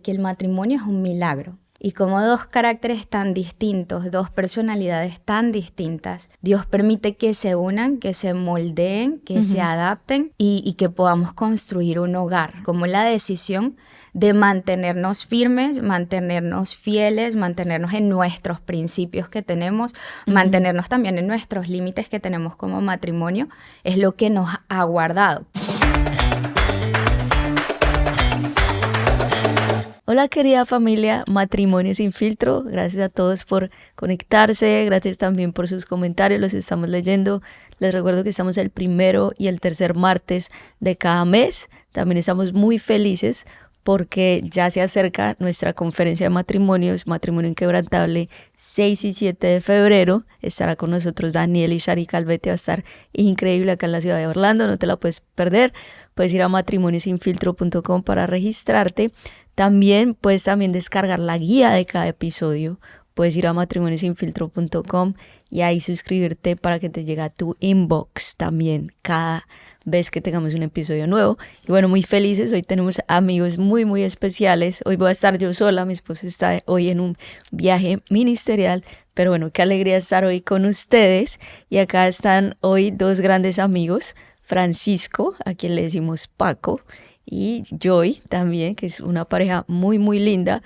que el matrimonio es un milagro. Y como dos caracteres tan distintos, dos personalidades tan distintas, Dios permite que se unan, que se moldeen, que se adapten y que podamos construir un hogar. Como la decisión de mantenernos firmes, mantenernos fieles, mantenernos en nuestros principios que tenemos, mantenernos también en nuestros límites que tenemos como matrimonio, es lo que nos ha guardado. Hola querida familia Matrimonio Sin Filtro, gracias a todos por conectarse, gracias también por sus comentarios, los estamos leyendo. Les recuerdo que estamos el 1 y el 3 martes de cada mes. También estamos muy felices porque ya se acerca nuestra conferencia de matrimonios, Matrimonio Inquebrantable, 6 y 7 de febrero. Estará con nosotros Daniel y Shari Calvete, va a estar increíble acá en la ciudad de Orlando, no te la puedes perder. Puedes ir a matrimoniosinfiltro.com para registrarte. También puedes descargar la guía de cada episodio. Puedes ir a matrimoniosinfiltro.com y ahí suscribirte para que te llegue a tu inbox también cada vez que tengamos un episodio nuevo. Y bueno, muy felices. Hoy tenemos amigos muy, muy especiales. Hoy voy a estar yo sola. Mi esposa está hoy en un viaje ministerial. Pero bueno, qué alegría estar hoy con ustedes. Y acá están hoy dos grandes amigos. Francisco, a quien le decimos Paco, y Joy también, que es una pareja muy, muy linda.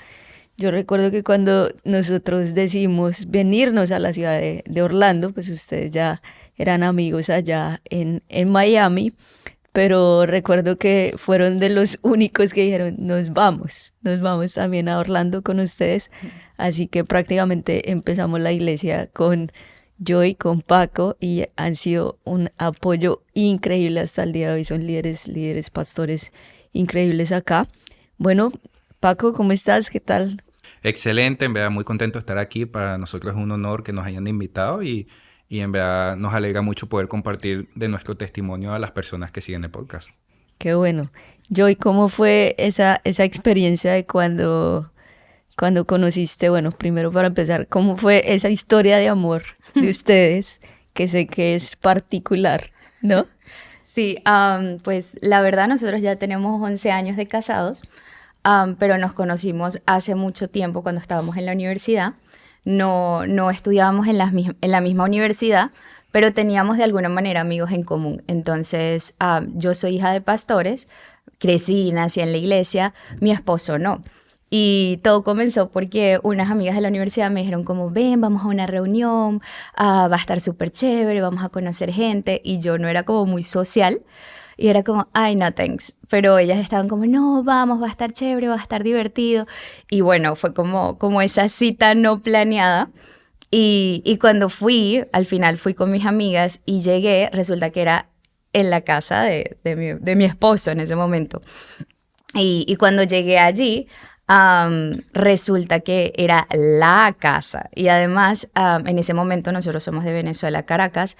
Yo recuerdo que cuando nosotros decidimos venirnos a la ciudad de Orlando, pues ustedes ya eran amigos allá en Miami, pero recuerdo que fueron de los únicos que dijeron, nos vamos también a Orlando con ustedes. Así que prácticamente empezamos la iglesia con Joy, con Paco, y han sido un apoyo increíble hasta el día de hoy. Son líderes, pastores increíbles acá. Bueno, Paco, ¿cómo estás? ¿Qué tal? Excelente, en verdad muy contento de estar aquí. Para nosotros es un honor que nos hayan invitado y en verdad nos alegra mucho poder compartir de nuestro testimonio a las personas que siguen el podcast. Qué bueno. Joy, ¿cómo fue esa experiencia de cuando conociste? Bueno, primero para empezar, ¿cómo fue esa historia de amor de ustedes, que sé que es particular, ¿no? Sí, pues la verdad nosotros ya tenemos 11 años de casados, pero nos conocimos hace mucho tiempo cuando estábamos en la universidad. No estudiábamos en la misma universidad, pero teníamos de alguna manera amigos en común. Entonces, yo soy hija de pastores, crecí y nací en la iglesia, mi esposo no. Y todo comenzó porque unas amigas de la universidad me dijeron como, ven, vamos a una reunión, va a estar súper chévere, vamos a conocer gente. Y yo no era como muy social y era como, ay, no, thanks. Pero ellas estaban como, no, vamos, va a estar chévere, va a estar divertido. Y bueno, fue como esa cita no planeada. Y cuando al final fui con mis amigas y llegué, resulta que era en la casa de mi esposo en ese momento. Y cuando llegué allí, resulta que era la casa y además en ese momento nosotros somos de Venezuela, Caracas,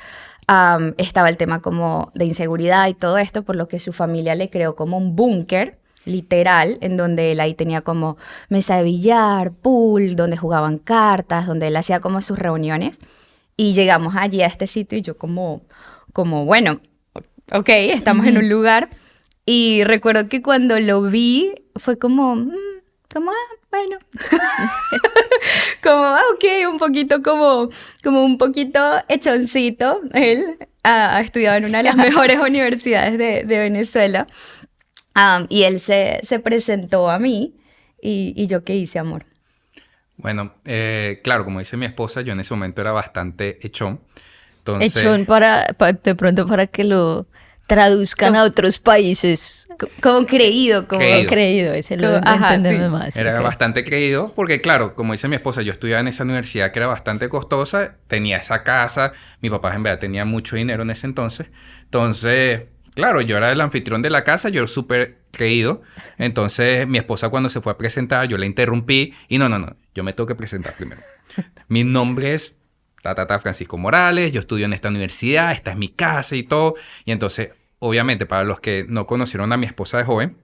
estaba el tema como de inseguridad y todo esto, por lo que su familia le creó como un búnker literal, en donde él ahí tenía como mesa de billar, pool, donde jugaban cartas, donde él hacía como sus reuniones. Y llegamos allí a este sitio y yo como bueno, ok, estamos en un lugar. Y recuerdo que cuando lo vi fue como bueno, ok, un poquito como un poquito hechoncito. Él ha estudiado en una de las mejores universidades de Venezuela. Y él se presentó a mí y yo qué hice, amor. Bueno, claro, como dice mi esposa, yo en ese momento era bastante echón. Entonces, Echón de pronto para que lo traduzcan a otros países. Como creído. Creído, ese lo entendemos sí. más. Era okay. bastante creído porque, claro, como dice mi esposa, yo estudiaba en esa universidad que era bastante costosa, tenía esa casa, mi papá en verdad tenía mucho dinero en ese entonces. Entonces, claro, yo era el anfitrión de la casa, yo era súper creído. Entonces, mi esposa cuando se fue a presentar, yo la interrumpí y no, yo me tengo que presentar primero. Mi nombre es Francisco Morales, yo estudio en esta universidad, esta es mi casa y todo. Y entonces, obviamente, para los que no conocieron a mi esposa de joven,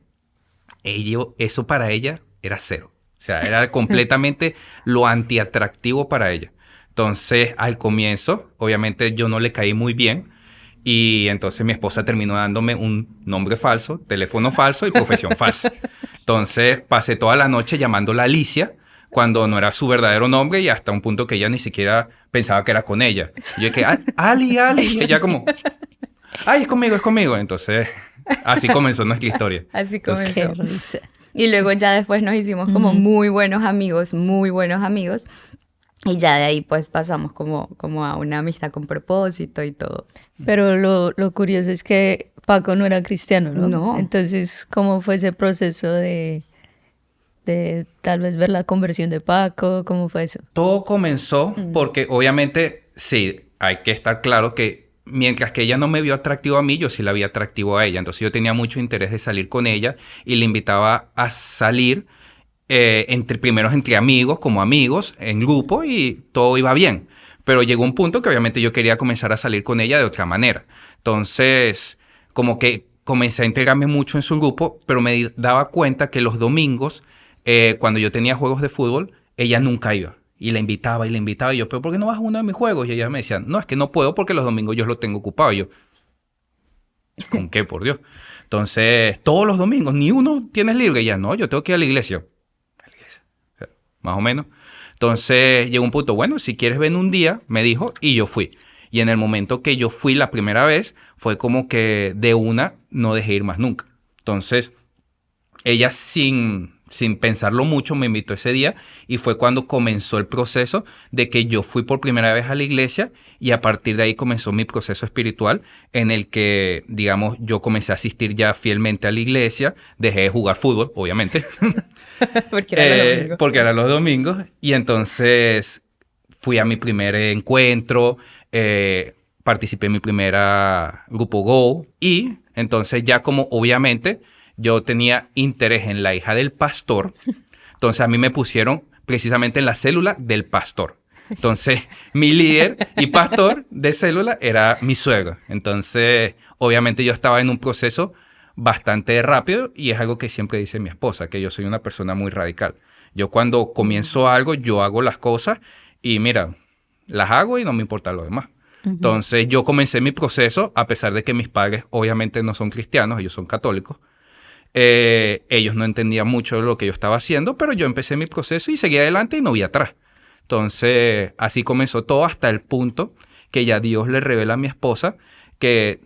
eso para ella era cero. O sea, era completamente lo antiatractivo para ella. Entonces, al comienzo, obviamente, yo no le caí muy bien. Y entonces mi esposa terminó dándome un nombre falso, teléfono falso y profesión falsa. Entonces pasé toda la noche llamándola Alicia cuando no era su verdadero nombre y hasta un punto que ella ni siquiera pensaba que era con ella. Y yo dije, Ali. Y ella como, ay, es conmigo. Entonces así comenzó nuestra historia. Así Entonces, comenzó. Qué risa. Y luego ya después nos hicimos como muy buenos amigos. Y ya de ahí pues pasamos como a una amistad con propósito y todo. Pero lo curioso es que Paco no era cristiano, ¿no? No. Entonces, ¿cómo fue ese proceso de tal vez ver la conversión de Paco? ¿Cómo fue eso? todo comenzó porque obviamente, sí, hay que estar claro que mientras que ella no me vio atractivo a mí, yo sí la vi atractivo a ella. Entonces yo tenía mucho interés de salir con ella y le invitaba a salir primero entre amigos, como amigos, en grupo y todo iba bien. Pero llegó un punto que obviamente yo quería comenzar a salir con ella de otra manera. Entonces, como que comencé a integrarme mucho en su grupo, pero me daba cuenta que los domingos, cuando yo tenía juegos de fútbol, ella nunca iba. Y la invitaba. Y yo, ¿pero por qué no vas a uno de mis juegos? Y ella me decía, no, es que no puedo porque los domingos yo los tengo ocupados. Y yo, ¿con qué, por Dios? Entonces, todos los domingos, ni uno tienes libre. Y ella, no, yo tengo que ir a la iglesia. O sea, más o menos. Entonces, llegó un punto, bueno, si quieres ven un día, me dijo, y yo fui. Y en el momento que yo fui la primera vez, fue como que de una no dejé ir más nunca. Entonces, ella sin pensarlo mucho me invitó ese día y fue cuando comenzó el proceso de que yo fui por primera vez a la iglesia y a partir de ahí comenzó mi proceso espiritual en el que, digamos, yo comencé a asistir ya fielmente a la iglesia, dejé de jugar fútbol, obviamente, porque eran los domingos y entonces fui a mi primer encuentro, participé en mi primera grupo Go y entonces ya como obviamente yo tenía interés en la hija del pastor, entonces a mí me pusieron precisamente en la célula del pastor. Entonces mi líder y pastor de célula era mi suegro. Entonces obviamente yo estaba en un proceso bastante rápido y es algo que siempre dice mi esposa, que yo soy una persona muy radical. Yo cuando comienzo algo, yo hago las cosas y mira, las hago y no me importa lo demás. Entonces yo comencé mi proceso a pesar de que mis padres obviamente no son cristianos, ellos son católicos. Ellos no entendían mucho de lo que yo estaba haciendo, pero yo empecé mi proceso y seguí adelante y no vi atrás. Entonces, así comenzó todo hasta el punto que ya Dios le revela a mi esposa que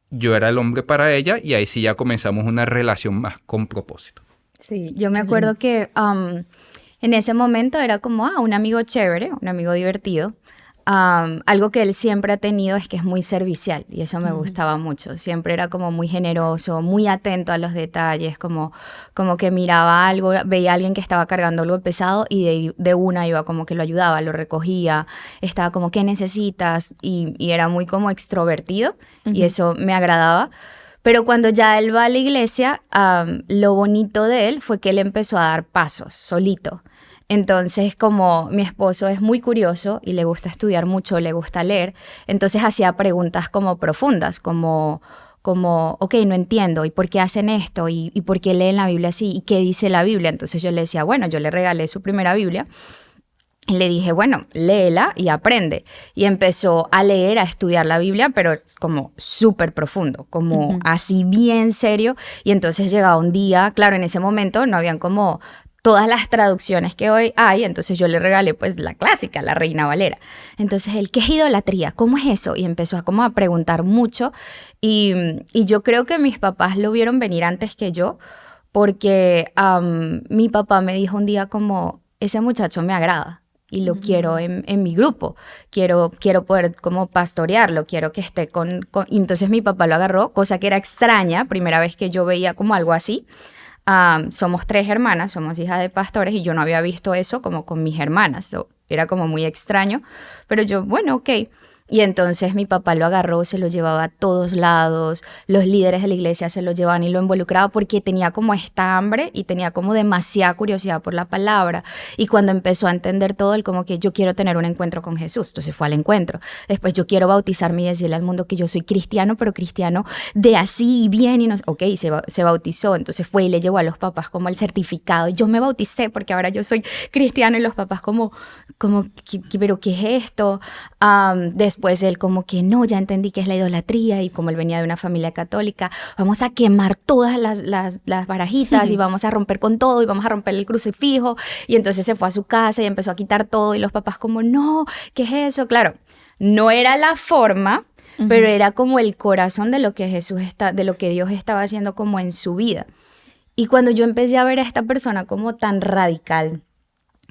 yo era el hombre para ella y ahí sí ya comenzamos una relación más con propósito. Sí, yo me acuerdo que en ese momento era como, un amigo chévere, un amigo divertido. Algo que él siempre ha tenido es que es muy servicial y eso me gustaba mucho. Siempre era como muy generoso, muy atento a los detalles, como que miraba algo, veía a alguien que estaba cargando algo pesado y de una iba como que lo ayudaba, lo recogía, estaba como, ¿qué necesitas? Y era muy como extrovertido y eso me agradaba. Pero cuando ya él va a la iglesia, lo bonito de él fue que él empezó a dar pasos solito. Entonces, como mi esposo es muy curioso y le gusta estudiar mucho, le gusta leer, entonces hacía preguntas como profundas, como ok, no entiendo, ¿y por qué hacen esto? ¿Y por qué leen la Biblia así? ¿Y qué dice la Biblia? Entonces yo le decía, bueno, yo le regalé su primera Biblia y le dije, bueno, léela y aprende. Y empezó a leer, a estudiar la Biblia, pero como súper profundo, como así bien serio. Y entonces llegaba un día, claro, en ese momento no habían como todas las traducciones que hoy hay, entonces yo le regalé pues la clásica, la Reina Valera. Entonces él, ¿qué es idolatría? ¿Cómo es eso? Y empezó a preguntar mucho y yo creo que mis papás lo vieron venir antes que yo porque mi papá me dijo un día como, ese muchacho me agrada y lo quiero en mi grupo, quiero poder como pastorearlo, quiero que esté Y entonces mi papá lo agarró, cosa que era extraña, primera vez que yo veía como algo así. Somos 3 hermanas, somos hijas de pastores y yo no había visto eso como con mis hermanas. Era como muy extraño, pero yo, bueno, ok. Y entonces mi papá lo agarró, se lo llevaba a todos lados, los líderes de la iglesia se lo llevaban y lo involucraba porque tenía como esta hambre y tenía como demasiada curiosidad por la palabra. Y cuando empezó a entender todo, él como que yo quiero tener un encuentro con Jesús, entonces fue al encuentro. Después yo quiero bautizarme y decirle al mundo que yo soy cristiano, pero cristiano de así y bien y no sé. Ok, se bautizó, entonces fue y le llevó a los papás como el certificado. Yo me bauticé porque ahora yo soy cristiano y los papás como ¿pero qué es esto? después él como que no, ya entendí que es la idolatría y como él venía de una familia católica, vamos a quemar todas las barajitas y vamos a romper con todo y vamos a romper el crucifijo. Y entonces se fue a su casa y empezó a quitar todo y los papás como, no, ¿qué es eso? Claro, no era la forma, pero era como el corazón de lo que de lo que Dios estaba haciendo como en su vida. Y cuando yo empecé a ver a esta persona como tan radical,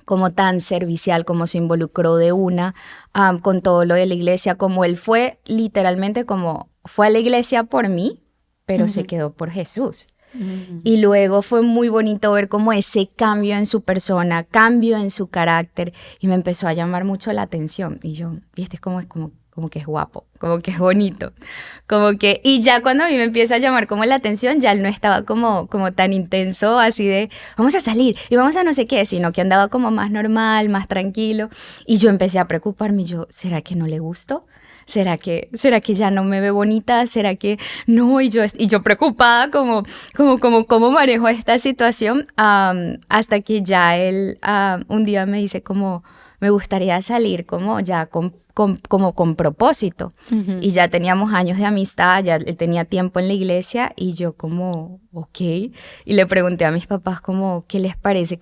como tan servicial, como se involucró de una con todo lo de la iglesia, como él fue literalmente como fue a la iglesia por mí, pero se quedó por Jesús. Y luego fue muy bonito ver como ese cambio en su persona, cambio en su carácter, y me empezó a llamar mucho la atención. Y yo, y este es como que es guapo, como que es bonito, como que, y ya cuando a mí me empieza a llamar como la atención, ya él no estaba como tan intenso, así de, vamos a salir y vamos a no sé qué, sino que andaba como más normal, más tranquilo, y yo empecé a preocuparme, y yo, ¿será que no le gusto? ¿Será que ya no me ve bonita? ¿Será que no? Y yo preocupada cómo manejo esta situación, hasta que ya él un día me dice como, me gustaría salir como ya como con propósito. Y ya teníamos años de amistad, ya él tenía tiempo en la iglesia y yo como, ok. Y le pregunté a mis papás como, ¿qué les parece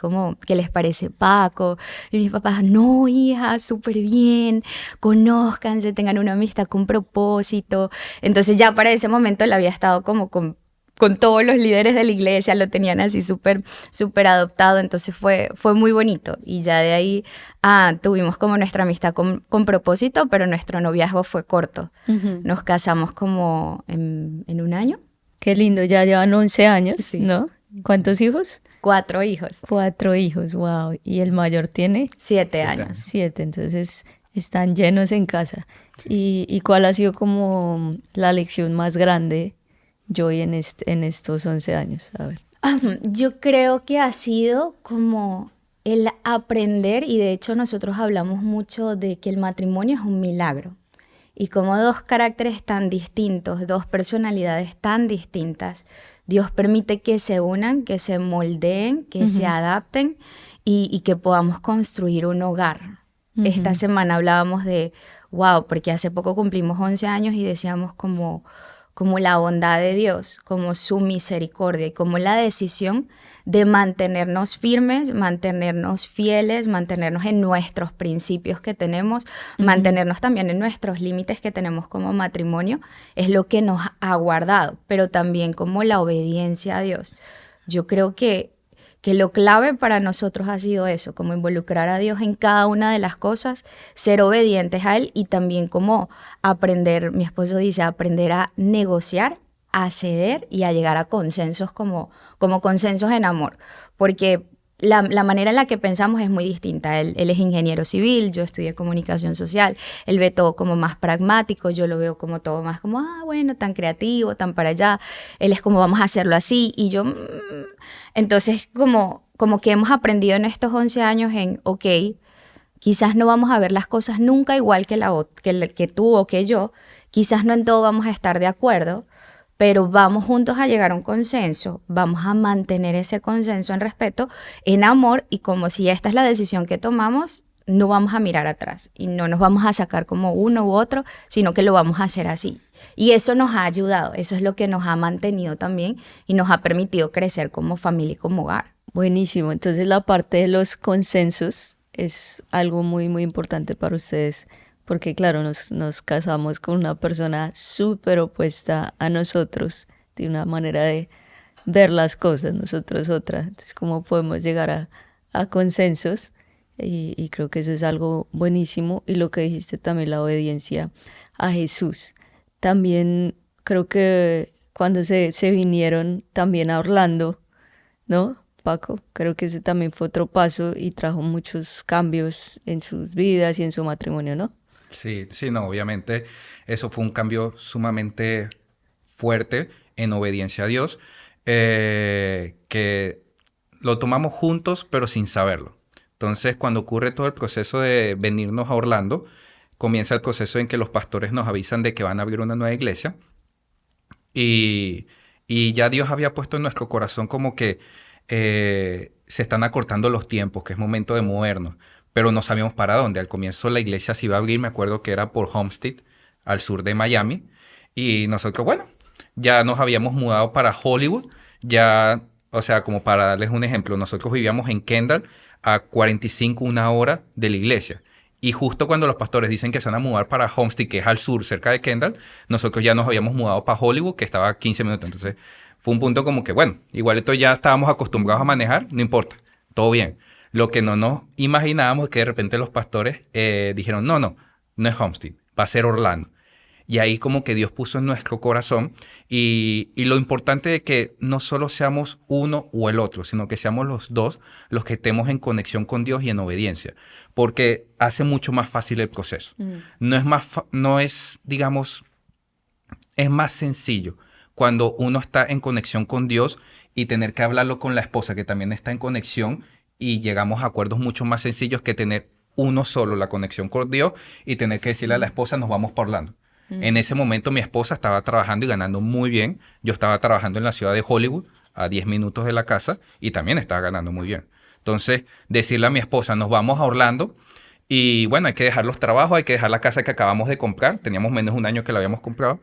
Paco? Y mis papás, no, hija, súper bien, conózcanse, tengan una amistad con propósito. Entonces ya para ese momento él había estado como con todos los líderes de la iglesia, lo tenían así súper adoptado, entonces fue muy bonito. Y ya de ahí tuvimos como nuestra amistad con propósito, pero nuestro noviazgo fue corto. Nos casamos como en un año. Qué lindo, ya llevan 11 años, Sí. ¿no? ¿Cuántos hijos? 4 hijos. 4 hijos, wow. ¿Y el mayor tiene? 7 años. 7, entonces están llenos en casa. ¿Y cuál ha sido como la lección más grande, Joy, en estos 11 años? A ver. Yo creo que ha sido como el aprender, y de hecho nosotros hablamos mucho de que el matrimonio es un milagro. Y como 2 caracteres tan distintos, 2 personalidades tan distintas, Dios permite que se unan, que se moldeen, que se adapten y que podamos construir un hogar. Esta semana hablábamos de, wow, porque hace poco cumplimos 11 años y decíamos como la bondad de Dios, como su misericordia y como la decisión de mantenernos firmes, mantenernos fieles, mantenernos en nuestros principios que tenemos, mantenernos también en nuestros límites que tenemos como matrimonio, es lo que nos ha guardado, pero también como la obediencia a Dios. Yo creo que lo clave para nosotros ha sido eso, como involucrar a Dios en cada una de las cosas, ser obedientes a Él y también como aprender, mi esposo dice, aprender a negociar, a ceder y a llegar a consensos como consensos en amor, porque la manera en la que pensamos es muy distinta. Él es ingeniero civil, yo estudié comunicación social, él ve todo como más pragmático, yo lo veo como todo más como, bueno, tan creativo, tan para allá. Él es como, vamos a hacerlo así, y yo... Entonces, como que hemos aprendido en estos 11 años en, ok, quizás no vamos a ver las cosas nunca igual que tú o que yo, quizás no en todo vamos a estar de acuerdo, pero vamos juntos a llegar a un consenso, vamos a mantener ese consenso en respeto, en amor, y como si esta es la decisión que tomamos, no vamos a mirar atrás y no nos vamos a sacar como uno u otro, sino que lo vamos a hacer así. Y eso nos ha ayudado, eso es lo que nos ha mantenido también y nos ha permitido crecer como familia y como hogar. Buenísimo, entonces la parte de los consensos es algo muy, muy importante para ustedes, porque claro, nos casamos con una persona súper opuesta a nosotros, de una manera de ver las cosas, nosotros otra. Entonces, ¿cómo podemos llegar a consensos? Y creo que eso es algo buenísimo. Y lo que dijiste también, la obediencia a Jesús. También creo que cuando se vinieron también a Orlando, ¿no, Paco? Creo que ese también fue otro paso y trajo muchos cambios en sus vidas y en su matrimonio, ¿no? Sí, no, obviamente eso fue un cambio sumamente fuerte en obediencia a Dios, que lo tomamos juntos pero sin saberlo. Entonces, cuando ocurre todo el proceso de venirnos a Orlando, comienza el proceso en que los pastores nos avisan de que van a abrir una nueva iglesia y ya Dios había puesto en nuestro corazón como que se están acortando los tiempos, que es momento de movernos, pero no sabíamos para dónde. Al comienzo la iglesia se iba a abrir, me acuerdo que era por Homestead, al sur de Miami, y nosotros, bueno, ya nos habíamos mudado para Hollywood, ya, o sea, como para darles un ejemplo, nosotros vivíamos en Kendall a 45, una hora de la iglesia. Y justo cuando los pastores dicen que se van a mudar para Homestead, que es al sur, cerca de Kendall, nosotros ya nos habíamos mudado para Hollywood, que estaba a 15 minutos. Entonces, fue un punto como que, bueno, igual esto ya estábamos acostumbrados a manejar, no importa, todo bien. Lo que no nos imaginábamos es que de repente los pastores dijeron, no es Homestead, va a ser Orlando. Y ahí como que Dios puso en nuestro corazón y lo importante es que no solo seamos uno o el otro, sino que seamos los dos los que estemos en conexión con Dios y en obediencia, porque hace mucho más fácil el proceso. Digamos, es más sencillo cuando uno está en conexión con Dios y tener que hablarlo con la esposa que también está en conexión y llegamos a acuerdos mucho más sencillos que tener uno solo la conexión con Dios y tener que decirle a la esposa nos vamos para Orlando. En ese momento mi esposa estaba trabajando y ganando muy bien. Yo estaba trabajando en la ciudad de Hollywood, a 10 minutos de la casa, y también estaba ganando muy bien. Entonces, decirle a mi esposa, nos vamos a Orlando, y bueno, hay que dejar los trabajos, hay que dejar la casa que acabamos de comprar. Teníamos menos de un año que la habíamos comprado.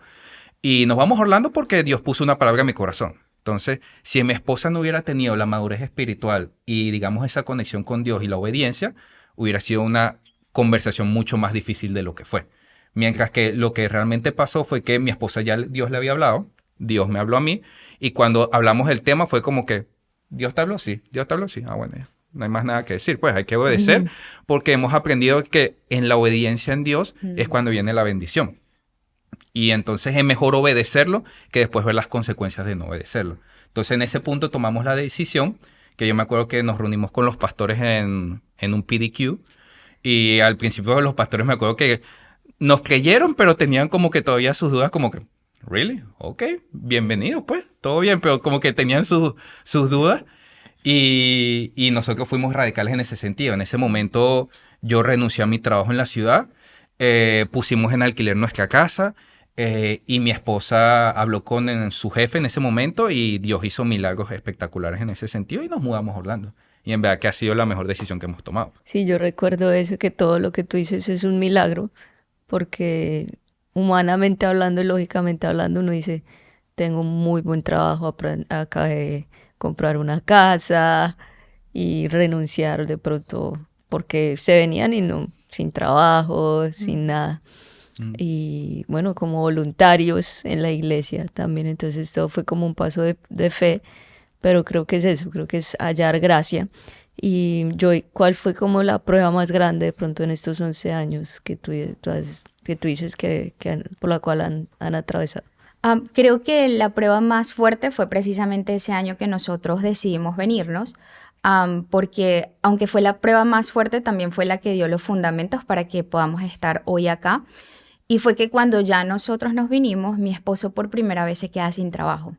Y nos vamos a Orlando porque Dios puso una palabra en mi corazón. Entonces, si mi esposa no hubiera tenido la madurez espiritual y, digamos, esa conexión con Dios y la obediencia, hubiera sido una conversación mucho más difícil de lo que fue. Mientras que lo que realmente pasó fue que mi esposa ya Dios le había hablado, Dios me habló a mí, y cuando hablamos del tema fue como que, ¿Dios te habló? Sí, Dios te habló, sí. Ah, bueno, ya. No hay más nada que decir, pues hay que obedecer, porque hemos aprendido que en la obediencia en Dios es cuando viene la bendición. Y entonces es mejor obedecerlo que después ver las consecuencias de no obedecerlo. Entonces en ese punto tomamos la decisión, que yo me acuerdo que nos reunimos con los pastores en un PDQ, y al principio los pastores me acuerdo que nos creyeron, pero tenían como que todavía sus dudas, como que, ¿really? Ok, bienvenido, pues, todo bien, pero como que tenían sus dudas. Y nosotros fuimos radicales en ese sentido. En ese momento yo renuncié a mi trabajo en la ciudad, pusimos en alquiler nuestra casa, y mi esposa habló con su jefe en ese momento y Dios hizo milagros espectaculares en ese sentido y nos mudamos a Orlando. Y en verdad que ha sido la mejor decisión que hemos tomado. Sí, yo recuerdo eso, que todo lo que tú dices es un milagro, porque humanamente hablando y lógicamente hablando uno dice, tengo un muy buen trabajo, acabé de comprar una casa y renunciar de pronto porque se venían y no, sin trabajo, sin nada. Y bueno, como voluntarios en la iglesia también, entonces todo fue como un paso de fe, pero creo que es eso, creo que es hallar gracia. Y Joy, ¿cuál fue como la prueba más grande de pronto en estos 11 años que tú dices por la cual han atravesado? Creo que la prueba más fuerte fue precisamente ese año que nosotros decidimos venirnos, porque aunque fue la prueba más fuerte, también fue la que dio los fundamentos para que podamos estar hoy acá. Y fue que cuando ya nosotros nos vinimos, mi esposo por primera vez se queda sin trabajo.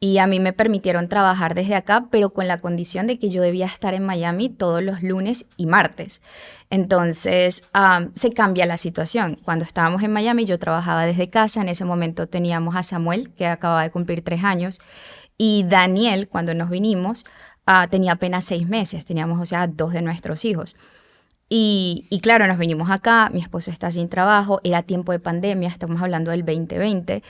Y a mí me permitieron trabajar desde acá, pero con la condición de que yo debía estar en Miami todos los lunes y martes. Entonces, se cambia la situación. Cuando estábamos en Miami, yo trabajaba desde casa. En ese momento teníamos a Samuel, que acababa de cumplir 3 años, y Daniel, cuando nos vinimos, tenía apenas 6 meses. Teníamos, o sea, 2 de nuestros hijos. Y claro, nos vinimos acá, mi esposo está sin trabajo, era tiempo de pandemia, estamos hablando del 2020,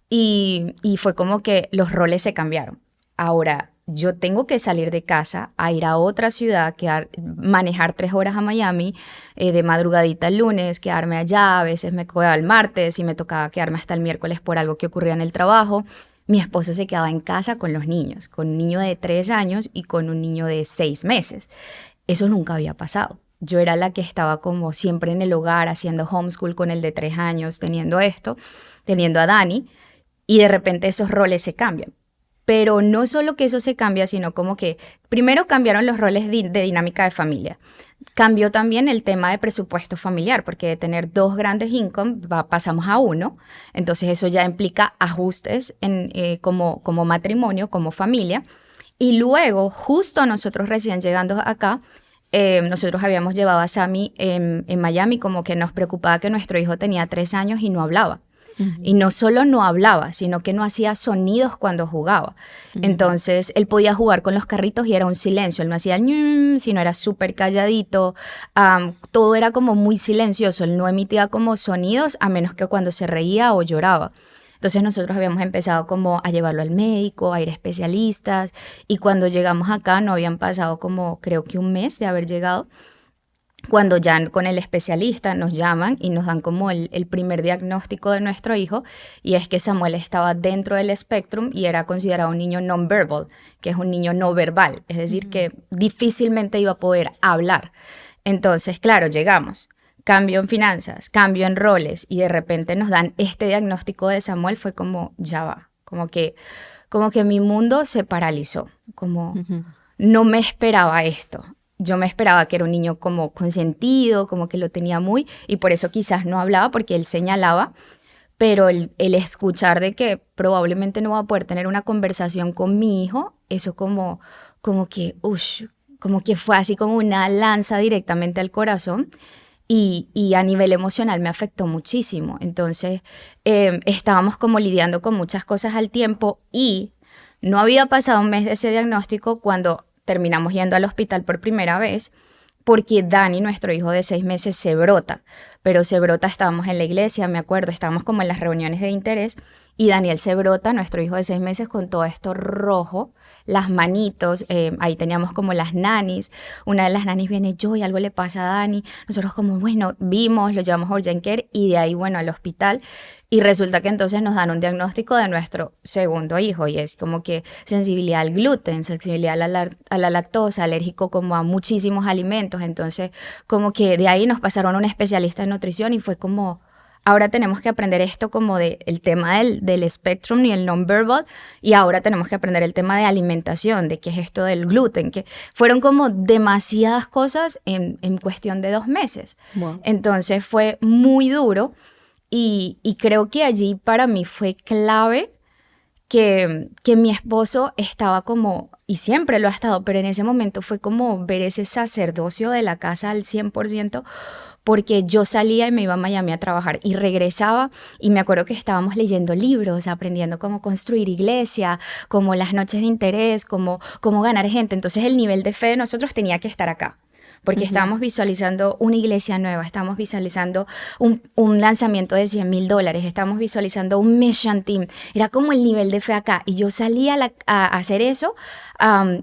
y fue como que los roles se cambiaron. Ahora, yo tengo que salir de casa a ir a otra ciudad, manejar 3 horas a Miami, de madrugadita el lunes, quedarme allá, a veces me quedaba el martes y me tocaba quedarme hasta el miércoles por algo que ocurría en el trabajo. Mi esposo se quedaba en casa con los niños, con un niño de 3 años y con un niño de 6 meses. Eso nunca había pasado. Yo era la que estaba como siempre en el hogar haciendo homeschool con el de 3 años, teniendo a Dani, y de repente esos roles se cambian. Pero no solo que eso se cambia, sino como que primero cambiaron los roles de dinámica de familia. Cambió también el tema de presupuesto familiar, porque de tener 2 grandes income pasamos a 1. Entonces eso ya implica ajustes como matrimonio, como familia. Y luego, justo nosotros recién llegando acá, nosotros habíamos llevado a Sammy en Miami, como que nos preocupaba que nuestro hijo tenía 3 años y no hablaba. Y no solo no hablaba, sino que no hacía sonidos cuando jugaba. Entonces, él podía jugar con los carritos y era un silencio. Él no hacía ñum, sino era súper calladito. Todo era como muy silencioso. Él no emitía como sonidos a menos que cuando se reía o lloraba. Entonces nosotros habíamos empezado como a llevarlo al médico, a ir a especialistas, y cuando llegamos acá no habían pasado como creo que un mes de haber llegado, cuando ya con el especialista nos llaman y nos dan como el primer diagnóstico de nuestro hijo, y es que Samuel estaba dentro del espectrum y era considerado un niño non-verbal, que es un niño no verbal, es decir, que difícilmente iba a poder hablar. Entonces, claro, llegamos. Cambio en finanzas, cambio en roles y de repente nos dan este diagnóstico de Samuel, fue como, ya va, como que mi mundo se paralizó, como no me esperaba esto. Yo me esperaba que era un niño como consentido, como que lo tenía muy, y por eso quizás no hablaba porque él señalaba, pero el escuchar de que probablemente no va a poder tener una conversación con mi hijo, eso como que fue así como una lanza directamente al corazón. Y a nivel emocional me afectó muchísimo. Entonces, estábamos como lidiando con muchas cosas al tiempo y no había pasado un mes de ese diagnóstico cuando terminamos yendo al hospital por primera vez porque Dani, nuestro hijo de 6 meses, se brota. Pero se brota, estábamos en la iglesia, me acuerdo, estábamos como en las reuniones de interés y Daniel se brota, nuestro hijo de 6 meses, con todo esto rojo, las manitos, ahí teníamos como las nanis, una de las nanis viene, y algo le pasa a Dani, nosotros como, bueno, vimos, lo llevamos a Urgent Care y de ahí, bueno, al hospital, y resulta que entonces nos dan un diagnóstico de nuestro segundo hijo y es como que sensibilidad al gluten, sensibilidad a la lactosa, alérgico como a muchísimos alimentos, entonces como que de ahí nos pasaron a un especialista en nutrición y fue como, ahora tenemos que aprender esto como el tema del spectrum y el non-verbal, y ahora tenemos que aprender el tema de alimentación, de qué es esto del gluten, que fueron como demasiadas cosas en cuestión de 2 meses. Wow. Entonces fue muy duro y creo que allí para mí fue clave que mi esposo estaba como, y siempre lo ha estado, pero en ese momento fue como ver ese sacerdocio de la casa al 100%, porque yo salía y me iba a Miami a trabajar y regresaba y me acuerdo que estábamos leyendo libros, aprendiendo cómo construir iglesia, como las noches de interés, cómo ganar gente. Entonces el nivel de fe de nosotros tenía que estar acá, porque estábamos visualizando una iglesia nueva, estábamos visualizando un lanzamiento de $100,000, estábamos visualizando un mission team, era como el nivel de fe acá, y yo salía a hacer eso,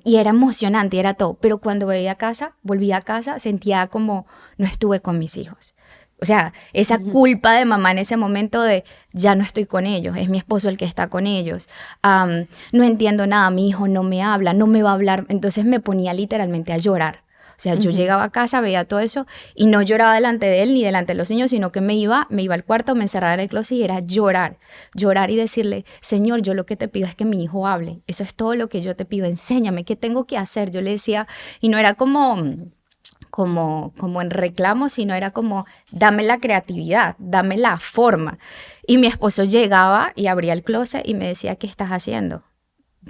y era emocionante, era todo, pero cuando volvía a casa, sentía como no estuve con mis hijos. O sea, esa culpa de mamá en ese momento de ya no estoy con ellos, es mi esposo el que está con ellos, no entiendo nada, mi hijo no me habla, no me va a hablar, entonces me ponía literalmente a llorar. O sea, yo llegaba a casa, veía todo eso y no lloraba delante de él ni delante de los niños, sino que me iba al cuarto, me encerraba en el closet y era llorar y decirle, Señor, yo lo que te pido es que mi hijo hable. Eso es todo lo que yo te pido, enséñame, ¿qué tengo que hacer? Yo le decía, y no era como en reclamo, sino era como, dame la creatividad, dame la forma. Y mi esposo llegaba y abría el closet y me decía, ¿qué estás haciendo?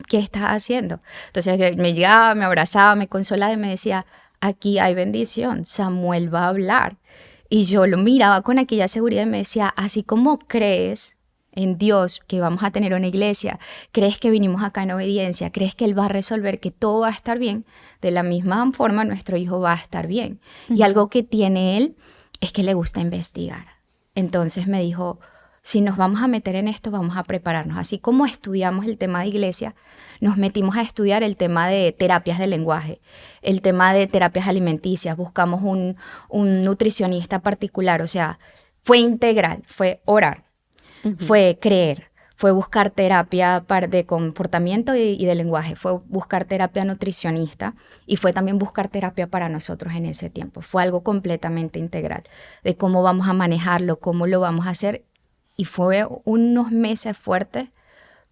¿Qué estás haciendo? Entonces me llegaba, me abrazaba, me consolaba y me decía, aquí hay bendición, Samuel va a hablar. Y yo lo miraba con aquella seguridad y me decía, así como crees en Dios que vamos a tener una iglesia, crees que vinimos acá en obediencia, crees que Él va a resolver, que todo va a estar bien, de la misma forma nuestro hijo va a estar bien. Y algo que tiene él es que le gusta investigar. Entonces me dijo, si nos vamos a meter en esto, vamos a prepararnos. Así como estudiamos el tema de iglesia, nos metimos a estudiar el tema de terapias de lenguaje, el tema de terapias alimenticias, buscamos un nutricionista particular, o sea, fue integral, fue orar, fue creer, fue buscar terapia de comportamiento y de lenguaje, fue buscar terapia nutricionista y fue también buscar terapia para nosotros en ese tiempo. Fue algo completamente integral de cómo vamos a manejarlo, cómo lo vamos a hacer. Y fue unos meses fuertes,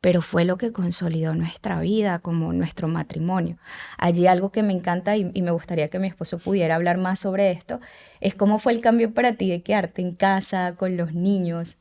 pero fue lo que consolidó nuestra vida, como nuestro matrimonio. Allí algo que me encanta y me gustaría que mi esposo pudiera hablar más sobre esto, es cómo fue el cambio para ti de quedarte en casa con los niños.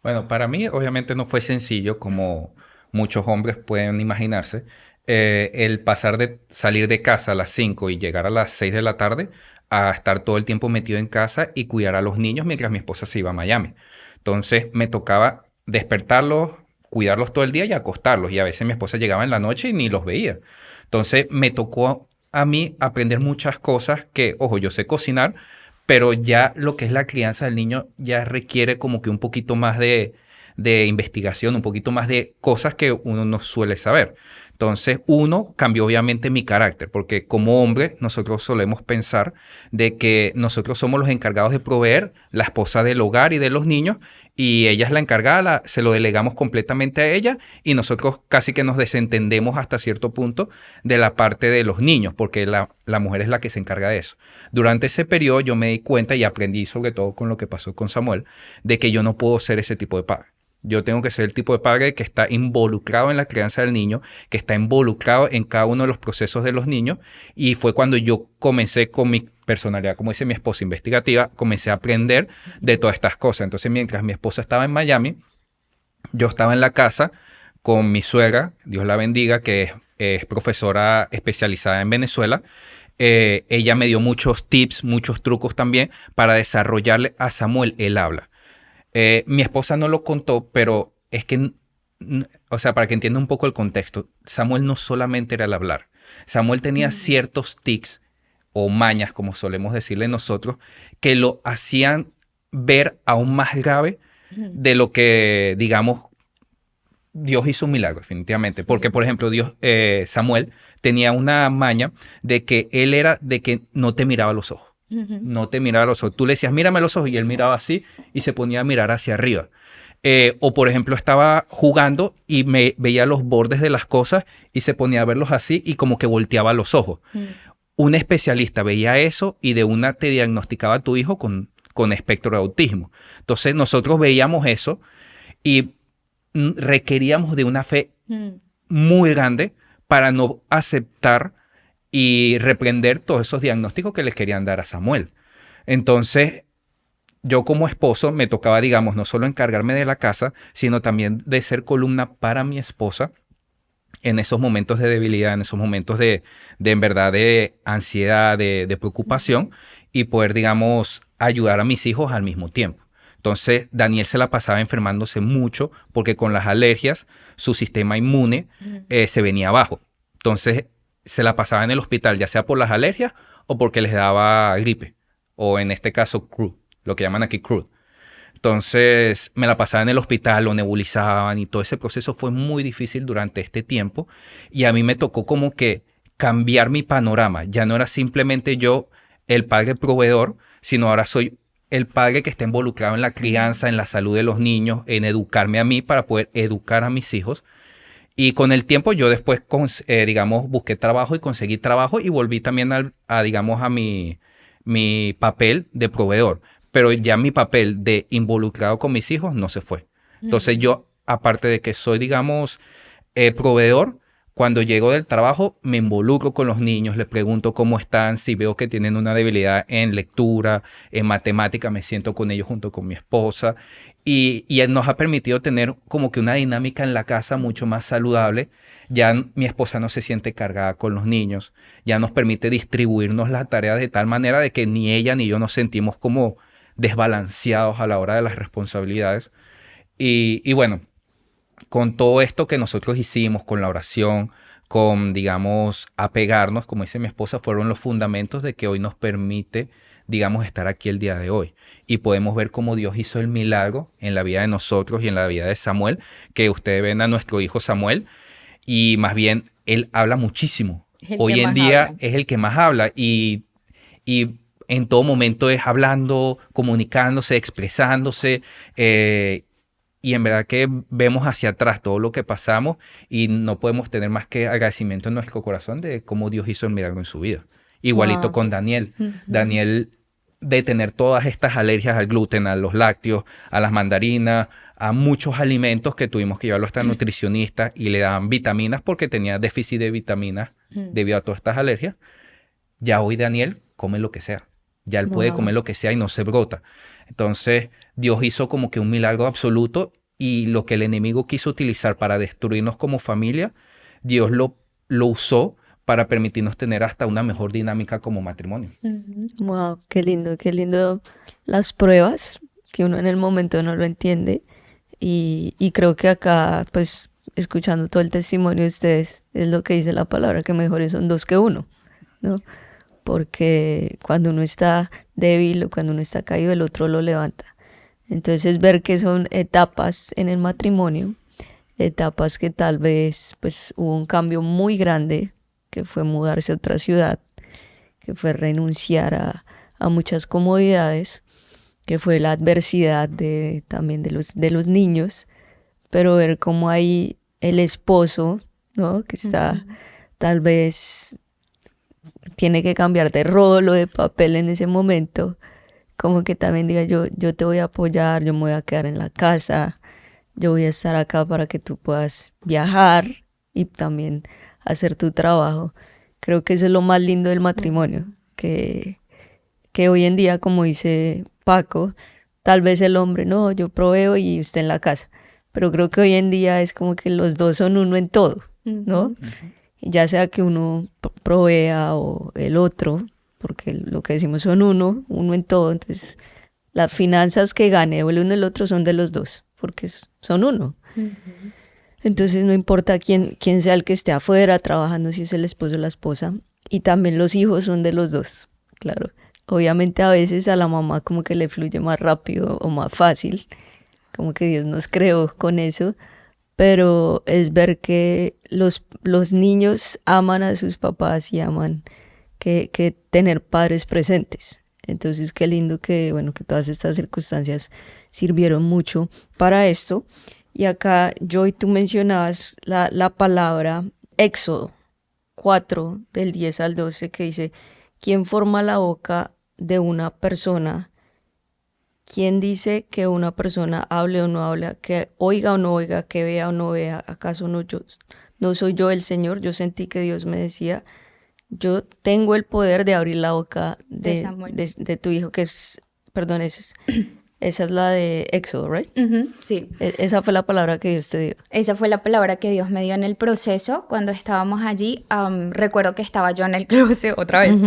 Bueno, para mí obviamente no fue sencillo como muchos hombres pueden imaginarse. El pasar de salir de casa a las 5 y llegar a las 6 de la tarde a estar todo el tiempo metido en casa y cuidar a los niños mientras mi esposa se iba a Miami. Entonces me tocaba despertarlos, cuidarlos todo el día y acostarlos. Y a veces mi esposa llegaba en la noche y ni los veía. Entonces me tocó a mí aprender muchas cosas que, ojo, yo sé cocinar, pero ya lo que es la crianza del niño ya requiere como que un poquito más de investigación, un poquito más de cosas que uno no suele saber. Entonces, uno, cambió obviamente mi carácter, porque como hombre nosotros solemos pensar de que nosotros somos los encargados de proveer, la esposa del hogar y de los niños, y ella es la encargada, se lo delegamos completamente a ella, y nosotros casi que nos desentendemos hasta cierto punto de la parte de los niños, porque la mujer es la que se encarga de eso. Durante ese periodo yo me di cuenta y aprendí, sobre todo con lo que pasó con Samuel, de que yo no puedo ser ese tipo de padre. Yo tengo que ser el tipo de padre que está involucrado en la crianza del niño, que está involucrado en cada uno de los procesos de los niños. Y fue cuando yo comencé con mi personalidad, como dice mi esposa, investigativa, comencé a aprender de todas estas cosas. Entonces, mientras mi esposa estaba en Miami, yo estaba en la casa con mi suegra, Dios la bendiga, que es profesora especializada en Venezuela. Ella me dio muchos tips, muchos trucos también para desarrollarle a Samuel el habla. Mi esposa no lo contó, pero es que, o sea, para que entienda un poco el contexto, Samuel no solamente era el hablar. Samuel tenía ciertos tics o mañas, como solemos decirle nosotros, que lo hacían ver aún más grave de lo que, digamos, Dios hizo un milagro, definitivamente. Porque, por ejemplo, Samuel tenía una maña de que él era de que no te miraba a los ojos. No te miraba a los ojos. Tú le decías, mírame a los ojos, y él miraba así y se ponía a mirar hacia arriba. O, por ejemplo, estaba jugando y me veía los bordes de las cosas y se ponía a verlos así y como que volteaba los ojos. Un especialista veía eso y de una te diagnosticaba a tu hijo con espectro de autismo. Entonces, nosotros veíamos eso y requeríamos de una fe muy grande para no aceptar y reprender todos esos diagnósticos que les querían dar a Samuel. Entonces, yo como esposo me tocaba, digamos, no solo encargarme de la casa, sino también de ser columna para mi esposa en esos momentos de debilidad, en esos momentos de en verdad, de ansiedad, de preocupación, y poder, digamos, ayudar a mis hijos al mismo tiempo. Entonces, Daniel se la pasaba enfermándose mucho porque con las alergias su sistema inmune se venía abajo. Entonces, se la pasaba en el hospital, ya sea por las alergias o porque les daba gripe, o en este caso crude, lo que llaman aquí crude. Entonces me la pasaba en el hospital, lo nebulizaban y todo ese proceso fue muy difícil durante este tiempo y a mí me tocó como que cambiar mi panorama. Ya no era simplemente yo el padre proveedor, sino ahora soy el padre que está involucrado en la crianza, en la salud de los niños, en educarme a mí para poder educar a mis hijos. Y con el tiempo yo después, digamos, busqué trabajo y conseguí trabajo y volví también digamos, a mi papel de proveedor. Pero ya mi papel de involucrado con mis hijos no se fue. Entonces yo, aparte de que soy, digamos, proveedor, cuando llego del trabajo me involucro con los niños, les pregunto cómo están, si veo que tienen una debilidad en lectura, en matemática, me siento con ellos junto con mi esposa y nos ha permitido tener como que una dinámica en la casa mucho más saludable. Ya mi esposa no se siente cargada con los niños, ya nos permite distribuirnos las tareas de tal manera de que ni ella ni yo nos sentimos como desbalanceados a la hora de las responsabilidades. Y bueno, con todo esto que nosotros hicimos, con la oración, con, digamos, apegarnos, como dice mi esposa, fueron los fundamentos de que hoy nos permite, digamos, estar aquí el día de hoy. Y podemos ver cómo Dios hizo el milagro en la vida de nosotros y en la vida de Samuel, que ustedes ven a nuestro hijo Samuel, y más bien, él habla muchísimo. Hoy en día es el que más habla y en todo momento es hablando, comunicándose, expresándose, y en verdad que vemos hacia atrás todo lo que pasamos y no podemos tener más que agradecimiento en nuestro corazón de cómo Dios hizo el milagro en su vida. Igualito con Daniel. Daniel, de tener todas estas alergias al gluten, a los lácteos, a las mandarinas, a muchos alimentos que tuvimos que llevarlo hasta el nutricionista y le daban vitaminas porque tenía déficit de vitaminas debido a todas estas alergias. Ya hoy Daniel come lo que sea. Ya él puede comer lo que sea y no se brota. Entonces, Dios hizo como que un milagro absoluto y lo que el enemigo quiso utilizar para destruirnos como familia, Dios lo usó para permitirnos tener hasta una mejor dinámica como matrimonio. Wow, qué lindo las pruebas que uno en el momento no lo entiende. Y creo que acá, pues, escuchando todo el testimonio de ustedes, es lo que dice la palabra, que mejores son dos que uno, ¿no? Porque cuando uno está débil o cuando uno está caído, el otro lo levanta. Entonces, ver que son etapas en el matrimonio, etapas que tal vez, pues, hubo un cambio muy grande, que fue mudarse a otra ciudad, que fue renunciar a muchas comodidades, que fue la adversidad también de los niños, pero ver cómo hay el esposo, ¿no? Que está tal vez tiene que cambiar de rol o de papel en ese momento, como que también diga yo te voy a apoyar, yo me voy a quedar en la casa, yo voy a estar acá para que tú puedas viajar y también hacer tu trabajo. Creo que eso es lo más lindo del matrimonio, que hoy en día, como dice Paco, tal vez el hombre, no, yo proveo y usted en la casa, pero creo que hoy en día es como que los dos son uno en todo, ¿no? Ya sea que uno provea o el otro, porque lo que decimos son uno en todo, entonces las finanzas que gane o el uno y el otro son de los dos, porque son uno. Entonces no importa quién sea el que esté afuera trabajando, si es el esposo o la esposa, y también los hijos son de los dos, claro. Obviamente a veces a la mamá como que le fluye más rápido o más fácil, como que Dios nos creó con eso, pero es ver que los niños aman a sus papás y aman que tener padres presentes. Entonces qué lindo que, bueno, que todas estas circunstancias sirvieron mucho para esto. Y acá, Joy, tú mencionabas la palabra Éxodo 4, del 10 al 12, que dice, ¿quién forma la boca de una persona? ¿Quién dice que una persona hable o no hable, que oiga o no oiga, que vea o no vea? ¿Acaso no soy yo el Señor? Yo sentí que Dios me decía, yo tengo el poder de abrir la boca de tu hijo, que es, perdón, esa es la de Éxodo, ¿right? Sí. Esa fue la palabra que Dios te dio. Esa fue la palabra que Dios me dio en el proceso cuando estábamos allí. Recuerdo que estaba yo en el closet otra vez.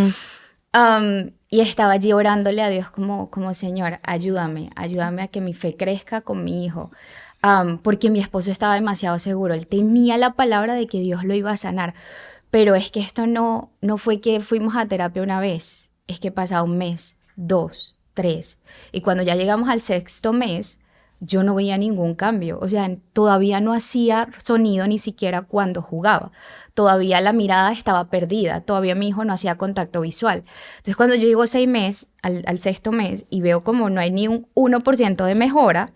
Y estaba allí orándole a Dios como Señor, ayúdame a que mi fe crezca con mi hijo. Porque mi esposo estaba demasiado seguro. Él tenía la palabra de que Dios lo iba a sanar. Pero es que esto no fue que fuimos a terapia una vez. Es que pasaba un mes, 2, 3. Y cuando ya llegamos al 6º mes, yo no veía ningún cambio. O sea, todavía no hacía sonido ni siquiera cuando jugaba. Todavía la mirada estaba perdida. Todavía mi hijo no hacía contacto visual. Entonces, cuando yo llego 6 meses, al 6º mes, y veo como no hay ni un 1% de mejora,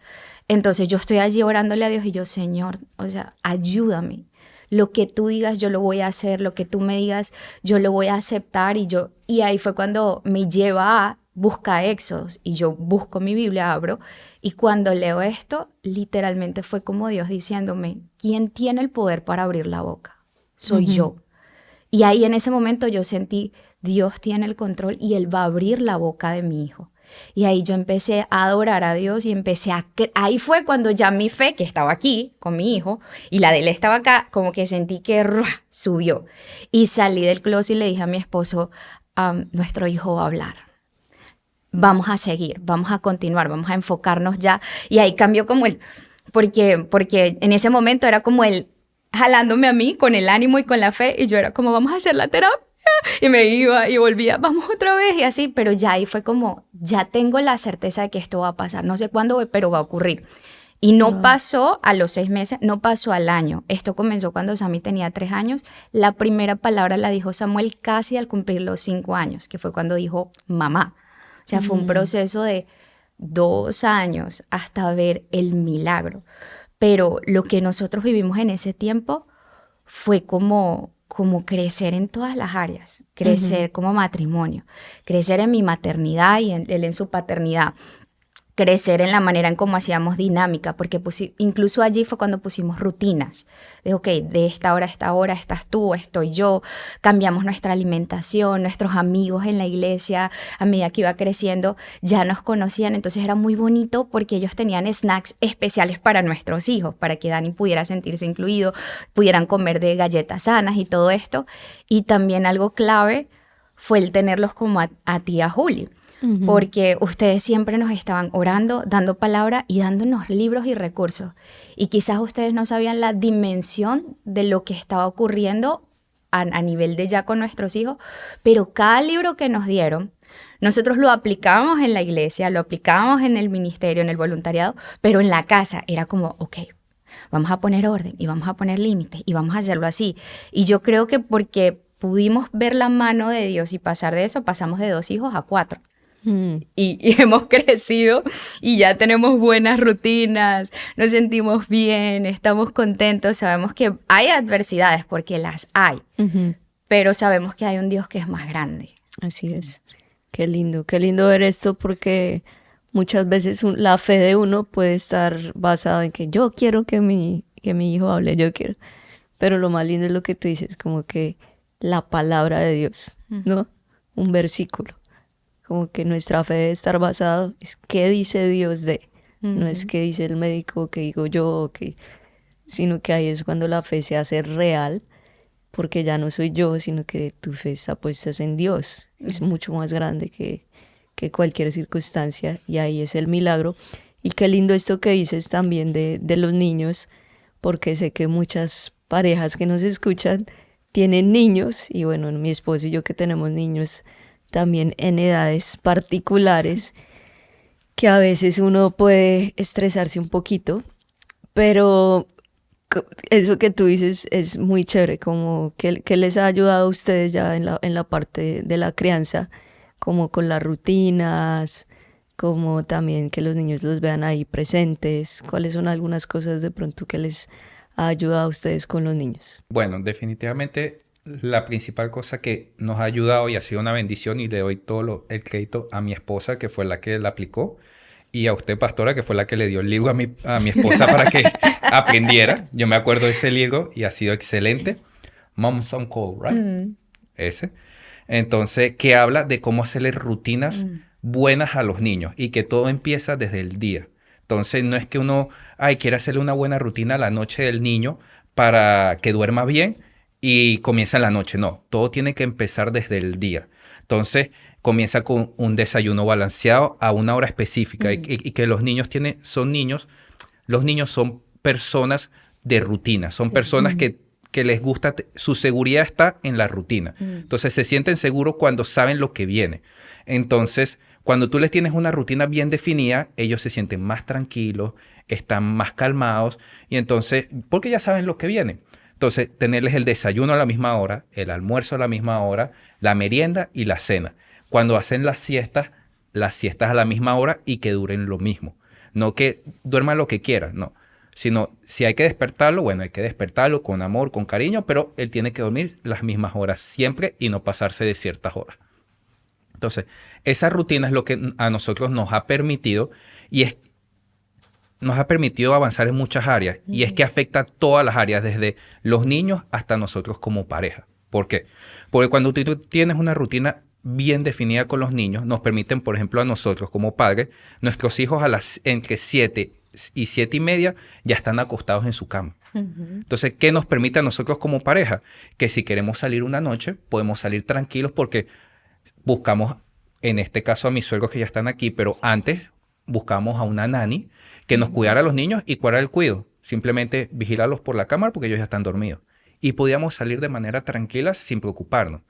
entonces yo estoy allí orándole a Dios y yo, Señor, o sea, ayúdame. Lo que tú digas, yo lo voy a hacer. Lo que tú me digas, yo lo voy a aceptar. Y ahí fue cuando me lleva a buscar Éxodos. Y yo busco mi Biblia, abro. Y cuando leo esto, literalmente fue como Dios diciéndome, ¿quién tiene el poder para abrir la boca? Soy yo. Y ahí en ese momento yo sentí, Dios tiene el control y Él va a abrir la boca de mi hijo. Y ahí yo empecé a adorar a Dios y empecé ahí fue cuando ya mi fe, que estaba aquí con mi hijo, y la de él estaba acá, como que sentí que subió. Y salí del closet y le dije a mi esposo, nuestro hijo va a hablar. Vamos a seguir, vamos a continuar, vamos a enfocarnos ya. Y ahí cambió como porque en ese momento era como él jalándome a mí con el ánimo y con la fe, y yo era como, vamos a hacer la terapia. Y me iba y volvía, vamos otra vez y así, pero ya ahí fue como, ya tengo la certeza de que esto va a pasar, no sé cuándo, pero va a ocurrir. Y no pasó a los 6 meses, no pasó al año. Esto comenzó cuando Sammy tenía 3 años. La primera palabra la dijo Samuel casi al cumplir los 5 años, que fue cuando dijo mamá. O sea, fue un proceso de 2 años hasta ver el milagro. Pero lo que nosotros vivimos en ese tiempo fue como crecer en todas las áreas, crecer como matrimonio, crecer en mi maternidad y él en su paternidad, crecer en la manera en cómo hacíamos dinámica, porque incluso allí fue cuando pusimos rutinas, de ok, de esta hora a esta hora estás tú, estoy yo, cambiamos nuestra alimentación, nuestros amigos en la iglesia, a medida que iba creciendo, ya nos conocían, entonces era muy bonito porque ellos tenían snacks especiales para nuestros hijos, para que Dani pudiera sentirse incluido, pudieran comer de galletas sanas y todo esto, y también algo clave fue el tenerlos como a ti, a Juli. porque ustedes siempre nos estaban orando, dando palabra y dándonos libros y recursos. Y quizás ustedes no sabían la dimensión de lo que estaba ocurriendo a nivel de ya con nuestros hijos, pero cada libro que nos dieron, nosotros lo aplicábamos en la iglesia, lo aplicábamos en el ministerio, en el voluntariado, pero en la casa era como, ok, vamos a poner orden y vamos a poner límites y vamos a hacerlo así. Y yo creo que porque pudimos ver la mano de Dios y pasar de eso, pasamos de 2 hijos a 4. Y hemos crecido y ya tenemos buenas rutinas, nos sentimos bien, estamos contentos, sabemos que hay adversidades porque las hay, pero sabemos que hay un Dios que es más grande. Así es. Qué lindo ver esto porque muchas veces la fe de uno puede estar basada en que yo quiero que mi hijo hable, yo quiero. Pero lo más lindo es lo que tú dices, como que la palabra de Dios, ¿no? Un versículo. Como que nuestra fe debe estar basada en qué dice Dios de, no es qué dice el médico, qué digo yo, sino que ahí es cuando la fe se hace real, porque ya no soy yo, sino que tu fe está puesta en Dios. Es mucho más grande que cualquier circunstancia y ahí es el milagro. Y qué lindo esto que dices también de los niños, porque sé que muchas parejas que nos escuchan tienen niños y bueno, mi esposo y yo que tenemos niños también en edades particulares, que a veces uno puede estresarse un poquito, pero eso que tú dices es muy chévere, como que les ha ayudado a ustedes ya en la parte de la crianza, como con las rutinas, como también que los niños los vean ahí presentes. ¿Cuáles son algunas cosas de pronto que les ha ayudado a ustedes con los niños? Bueno, definitivamente la principal cosa que nos ha ayudado y ha sido una bendición, y le doy todo el crédito a mi esposa, que fue la que la aplicó, y a usted, pastora, que fue la que le dio el libro a mi esposa para que aprendiera. Yo me acuerdo de ese libro y ha sido excelente. Mom's on Call, right? Ese. Entonces, que habla de cómo hacerle rutinas buenas a los niños y que todo empieza desde el día. Entonces, no es que uno quiere hacerle una buena rutina a la noche del niño para que duerma bien y comienza en la noche. No, todo tiene que empezar desde el día. Entonces, comienza con un desayuno balanceado a una hora específica y que los niños son niños. Los niños son personas de rutina, son personas que les gusta, su seguridad está en la rutina. Entonces, se sienten seguros cuando saben lo que viene. Entonces, cuando tú les tienes una rutina bien definida, ellos se sienten más tranquilos, están más calmados y entonces, porque ya saben lo que viene. Entonces, tenerles el desayuno a la misma hora, el almuerzo a la misma hora, la merienda y la cena. Cuando hacen las siestas a la misma hora y que duren lo mismo. No que duerman lo que quieran, no. Sino, si hay que despertarlo, bueno, hay que despertarlo con amor, con cariño, pero él tiene que dormir las mismas horas siempre y no pasarse de ciertas horas. Entonces, esa rutina es lo que a nosotros nos ha permitido nos ha permitido avanzar en muchas áreas y es que afecta a todas las áreas, desde los niños hasta nosotros como pareja. ¿Por qué? Porque cuando tú tienes una rutina bien definida con los niños, nos permiten, por ejemplo, a nosotros como padres, nuestros hijos entre 7 y 7:30 ya están acostados en su cama. Entonces, ¿qué nos permite a nosotros como pareja? Que si queremos salir una noche, podemos salir tranquilos porque buscamos, en este caso a mis suegros que ya están aquí, pero antes buscamos a una nani que nos cuidara a los niños. ¿Y cuál era el cuidado? Simplemente vigilarlos por la cámara porque ellos ya están dormidos. Y podíamos salir de manera tranquila sin preocuparnos.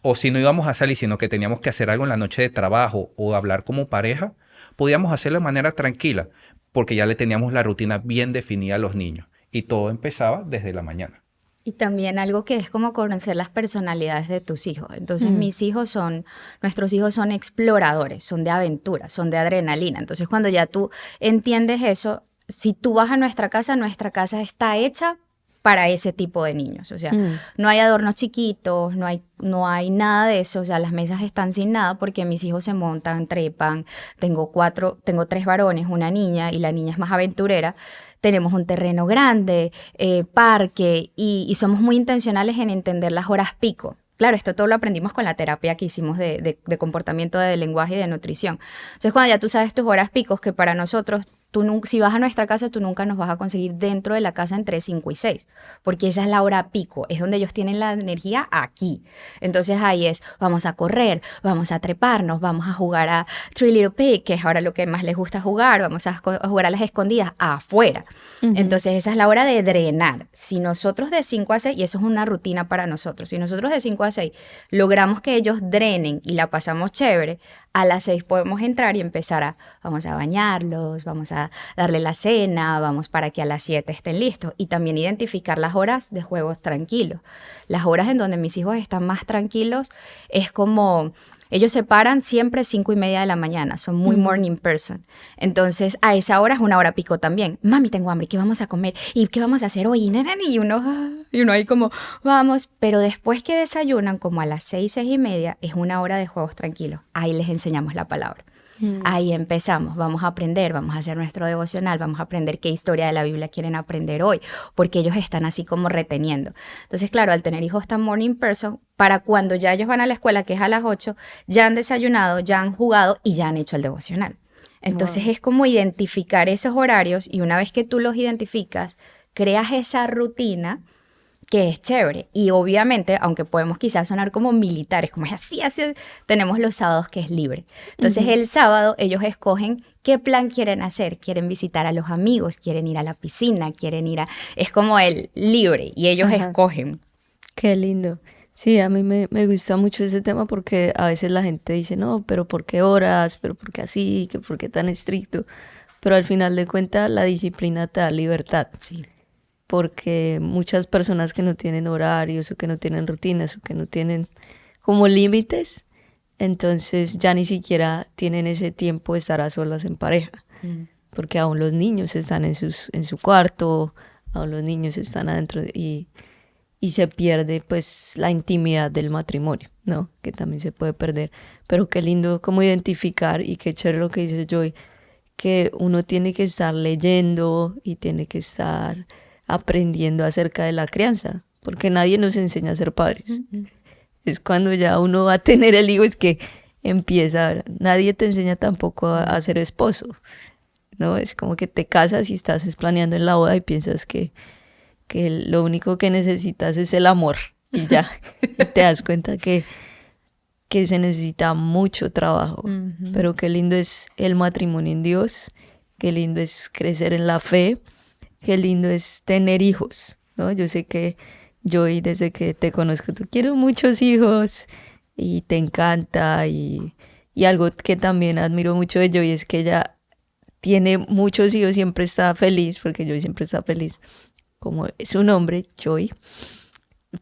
O si no íbamos a salir, sino que teníamos que hacer algo en la noche de trabajo o hablar como pareja, podíamos hacerlo de manera tranquila porque ya le teníamos la rutina bien definida a los niños. Y todo empezaba desde la mañana. Y también algo que es como conocer las personalidades de tus hijos. Entonces, nuestros hijos son exploradores, son de aventura, son de adrenalina. Entonces, cuando ya tú entiendes eso, si tú vas a nuestra casa está hecha para ese tipo de niños. O sea, no hay adornos chiquitos, no hay nada de eso. O sea, las mesas están sin nada porque mis hijos se montan, trepan. Tengo 3 varones, una niña, y la niña es más aventurera. Tenemos un terreno grande, parque, y somos muy intencionales en entender las horas pico. Claro, esto todo lo aprendimos con la terapia que hicimos de comportamiento, de lenguaje y de nutrición. Entonces, cuando ya tú sabes tus horas picos, que para nosotros Si vas a nuestra casa, tú nunca nos vas a conseguir dentro de la casa entre 5 y 6, porque esa es la hora pico, es donde ellos tienen la energía aquí. Entonces ahí vamos a correr, vamos a treparnos, vamos a jugar a Three Little Pig, que es ahora lo que más les gusta jugar, vamos a jugar a las escondidas afuera. Entonces esa es la hora de drenar. Si nosotros de 5 a 6, y eso es una rutina para nosotros, si nosotros de 5 a 6 logramos que ellos drenen y la pasamos chévere, a las 6 podemos entrar y empezar vamos a bañarlos, vamos a darle la cena, vamos para que a las 7 estén listos. Y también identificar las horas de juegos tranquilos. Las horas en donde mis hijos están más tranquilos es como... Ellos se paran siempre 5:30 de la mañana, son muy morning person. Entonces, a esa hora es una hora pico también. Mami, tengo hambre, ¿qué vamos a comer? ¿Y qué vamos a hacer hoy? Y uno ahí como, vamos. Pero después que desayunan, como a las 6, 6:30, es una hora de juegos tranquilos. Ahí les enseñamos la palabra. Ahí empezamos, vamos a aprender, vamos a hacer nuestro devocional, vamos a aprender qué historia de la Biblia quieren aprender hoy, porque ellos están así como reteniendo. Entonces, claro, al tener hijos tan morning person, para cuando ya ellos van a la escuela, que es a las 8, ya han desayunado, ya han jugado y ya han hecho el devocional. Entonces es como identificar esos horarios, y una vez que tú los identificas, creas esa rutina que es chévere. Y obviamente, aunque podemos quizás sonar como militares, como es así, tenemos los sábados que es libre. Entonces el sábado ellos escogen qué plan quieren hacer. Quieren visitar a los amigos, quieren ir a la piscina, quieren ir a... Es como el libre y ellos escogen. Qué lindo. Sí, a mí me gusta mucho ese tema porque a veces la gente dice, no, pero ¿por qué horas? ¿Pero por qué así? ¿Por qué tan estricto? Pero al final de cuentas la disciplina te da libertad. Sí. Porque muchas personas que no tienen horarios o que no tienen rutinas o que no tienen como límites, entonces ya ni siquiera tienen ese tiempo de estar a solas en pareja, porque aún los niños están en su cuarto, aún los niños están adentro y se pierde pues la intimidad del matrimonio, ¿no? Que también se puede perder. Pero qué lindo como identificar, y qué chévere lo que dice Joy, que uno tiene que estar leyendo y tiene que estar aprendiendo acerca de la crianza, porque nadie nos enseña a ser padres. Es cuando ya uno va a tener el hijo, es que empieza, nadie te enseña tampoco a ser esposo, ¿no? Es como que te casas y estás planeando en la boda y piensas que lo único que necesitas es el amor y ya, y te das cuenta que se necesita mucho trabajo, pero qué lindo es el matrimonio en Dios, qué lindo es crecer en la fe, qué lindo es tener hijos, ¿no? Yo sé que Joy, desde que te conozco, tú quieres muchos hijos y te encanta, y algo que también admiro mucho de Joy es que ella tiene muchos hijos, siempre está feliz, porque Joy siempre está feliz, como es su nombre, Joy,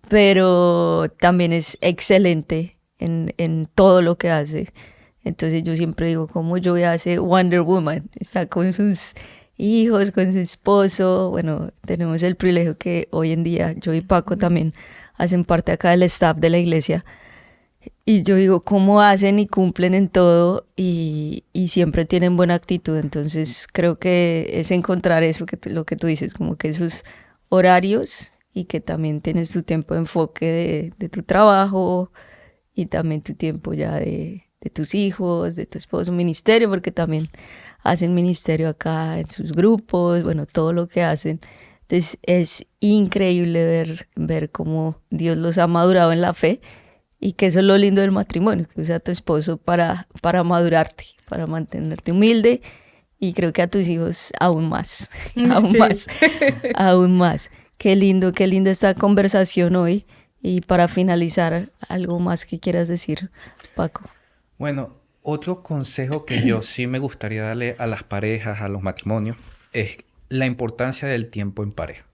pero también es excelente en todo lo que hace. Entonces yo siempre digo, como Joy hace Wonder Woman, está con sus hijos, con su esposo. Bueno, tenemos el privilegio que hoy en día yo y Paco también hacen parte acá del staff de la iglesia, y yo digo, ¿cómo hacen y cumplen en todo y siempre tienen buena actitud? Entonces creo que es encontrar eso, lo que tú dices, como que esos horarios, y que también tienes tu tiempo de enfoque de tu trabajo, y también tu tiempo ya de tus hijos, de tu esposo, ministerio, porque también hacen ministerio acá en sus grupos, bueno, todo lo que hacen. Entonces es increíble ver cómo Dios los ha madurado en la fe, y que eso es lo lindo del matrimonio, que usa a tu esposo para madurarte, para mantenerte humilde, y creo que a tus hijos aún más, aún más, aún más. Qué lindo esta conversación hoy. Y para finalizar, ¿algo más que quieras decir, Paco? Bueno, otro consejo que yo sí me gustaría darle a las parejas, a los matrimonios, es la importancia del tiempo en pareja.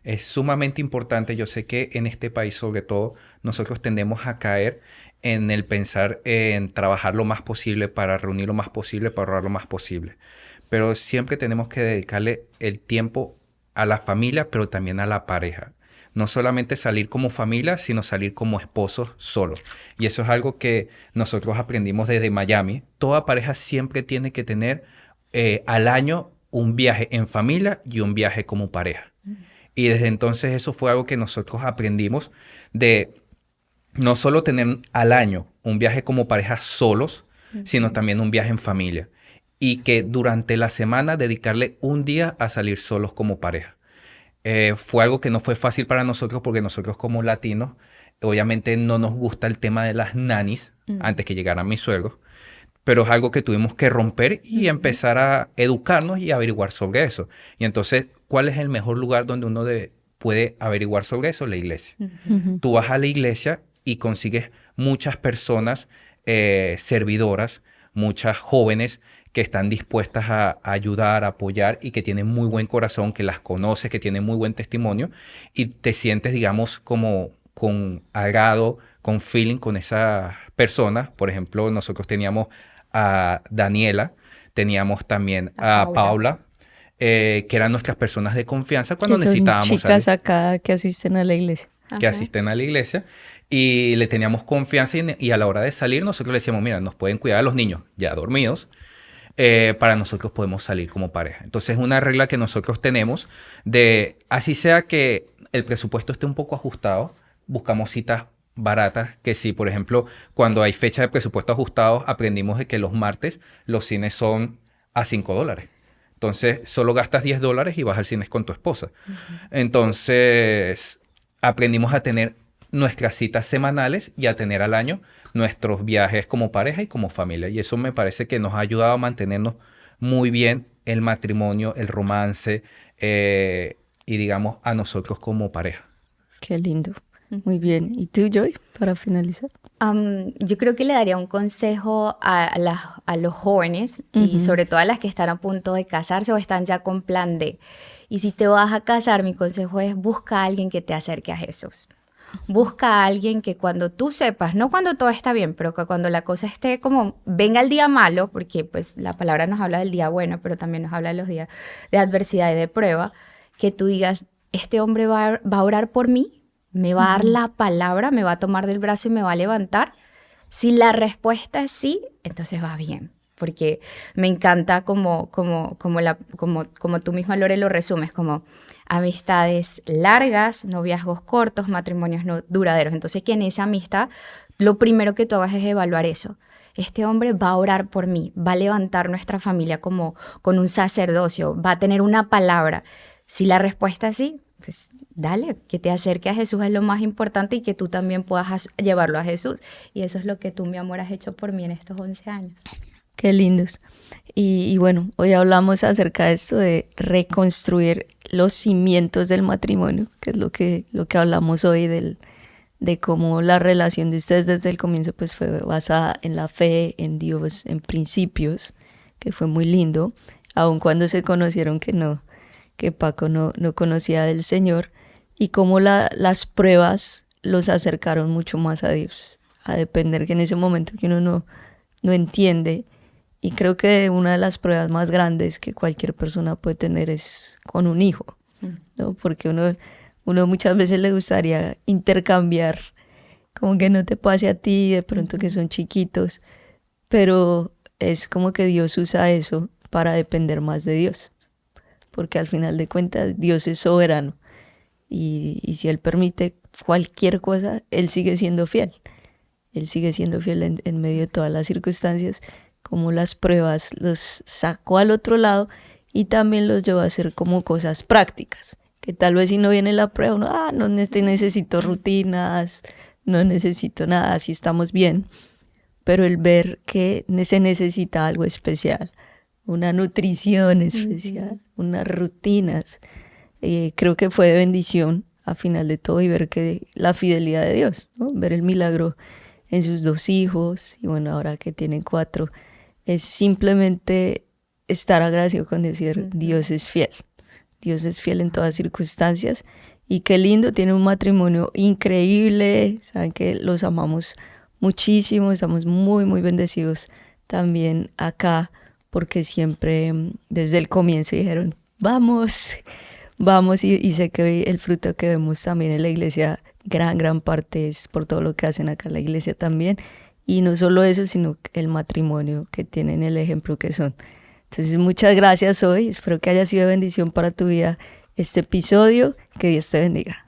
Es sumamente importante. Yo sé que en este país, sobre todo, nosotros tendemos a caer en el pensar en trabajar lo más posible para reunir lo más posible, para ahorrar lo más posible. Pero siempre tenemos que dedicarle el tiempo a la familia, pero también a la pareja. No solamente salir como familia, sino salir como esposos solos. Y eso es algo que nosotros aprendimos desde Miami. Toda pareja siempre tiene que tener al año un viaje en familia y un viaje como pareja. Y desde entonces eso fue algo que nosotros aprendimos, de no solo tener al año un viaje como pareja solos, sino también un viaje en familia. y que durante la semana dedicarle un día a salir solos como pareja. Fue algo que no fue fácil para nosotros porque nosotros como latinos, obviamente no nos gusta el tema de las nannies antes que llegaran mis suegros, pero es algo que tuvimos que romper y empezar a educarnos y averiguar sobre eso. Y entonces, ¿cuál es el mejor lugar donde uno puede averiguar sobre eso? La iglesia. Tú vas a la iglesia y consigues muchas personas servidoras, muchas jóvenes que están dispuestas a ayudar, a apoyar y que tienen muy buen corazón, que las conoces, que tienen muy buen testimonio y te sientes, digamos, como con agrado, con feeling con esas personas. Por ejemplo, nosotros teníamos a Daniela, teníamos también a Paula, que eran nuestras personas de confianza cuando necesitábamos chicas acá que asisten a la iglesia. Que asisten a la iglesia y le teníamos confianza y a la hora de salir nosotros le decíamos, mira, nos pueden cuidar a los niños ya dormidos, para nosotros podemos salir como pareja. Entonces es una regla que nosotros tenemos de, así sea que el presupuesto esté un poco ajustado, buscamos citas baratas, que si por ejemplo cuando hay fecha de presupuesto ajustado aprendimos de que los martes los cines son a $5. Entonces solo gastas $10 y vas al cine con tu esposa. Entonces aprendimos a tener nuestras citas semanales y a tener al año nuestros viajes como pareja y como familia. Y eso me parece que nos ha ayudado a mantenernos muy bien el matrimonio, el romance y digamos a nosotros como pareja. Qué lindo. Muy bien. ¿Y tú, Joy, para finalizar? Yo creo que le daría un consejo a los jóvenes y sobre todo a las que están a punto de casarse o están ya con plan D. Y si te vas a casar, mi consejo es busca a alguien que te acerque a Jesús. Busca a alguien que cuando tú sepas, no cuando todo está bien, pero que cuando la cosa esté como, venga el día malo, porque pues la palabra nos habla del día bueno, pero también nos habla de los días de adversidad y de prueba, que tú digas, este hombre va a orar por mí, me va a dar la palabra, me va a tomar del brazo y me va a levantar. Si la respuesta es sí, entonces va bien. Porque me encanta como tú misma, Lore, lo resumes, como amistades largas, noviazgos cortos, matrimonios no duraderos. Entonces, que en esa amistad, lo primero que tú hagas es evaluar eso. Este hombre va a orar por mí, va a levantar nuestra familia como con un sacerdocio, va a tener una palabra. Si la respuesta es sí, pues dale, que te acerque a Jesús es lo más importante y que tú también puedas llevarlo a Jesús. Y eso es lo que tú, mi amor, has hecho por mí en estos 11 años. Qué lindos. Y bueno, hoy hablamos acerca de esto de reconstruir los cimientos del matrimonio, que es lo que hablamos hoy de cómo la relación de ustedes desde el comienzo pues fue basada en la fe, en Dios, en principios, que fue muy lindo, aun cuando se conocieron que Paco no conocía del Señor, y cómo las pruebas los acercaron mucho más a Dios, a depender que en ese momento que uno no entiende. Y creo que una de las pruebas más grandes que cualquier persona puede tener es con un hijo, ¿no? Porque uno muchas veces le gustaría intercambiar, como que no te pase a ti, de pronto que son chiquitos, pero es como que Dios usa eso para depender más de Dios, porque al final de cuentas Dios es soberano y si Él permite cualquier cosa, Él sigue siendo fiel. Él sigue siendo fiel en medio de todas las circunstancias, como las pruebas los sacó al otro lado y también los llevó a hacer como cosas prácticas, que tal vez si no viene la prueba uno, no necesito rutinas, no necesito nada, así estamos bien, pero el ver que se necesita algo especial, una nutrición especial, unas rutinas, creo que fue de bendición a final de todo y ver que la fidelidad de Dios, ¿no? Ver el milagro en sus 2 hijos y bueno, ahora que tienen 4, es simplemente estar agradecido con decir Dios es fiel en todas circunstancias y qué lindo, tiene un matrimonio increíble, saben que los amamos muchísimo, estamos muy muy bendecidos también acá porque siempre desde el comienzo dijeron vamos y sé que hoy el fruto que vemos también en la iglesia gran parte es por todo lo que hacen acá en la iglesia también. Y no solo eso, sino el matrimonio que tienen, el ejemplo que son. Entonces, muchas gracias hoy. Espero que haya sido bendición para tu vida este episodio. Que Dios te bendiga.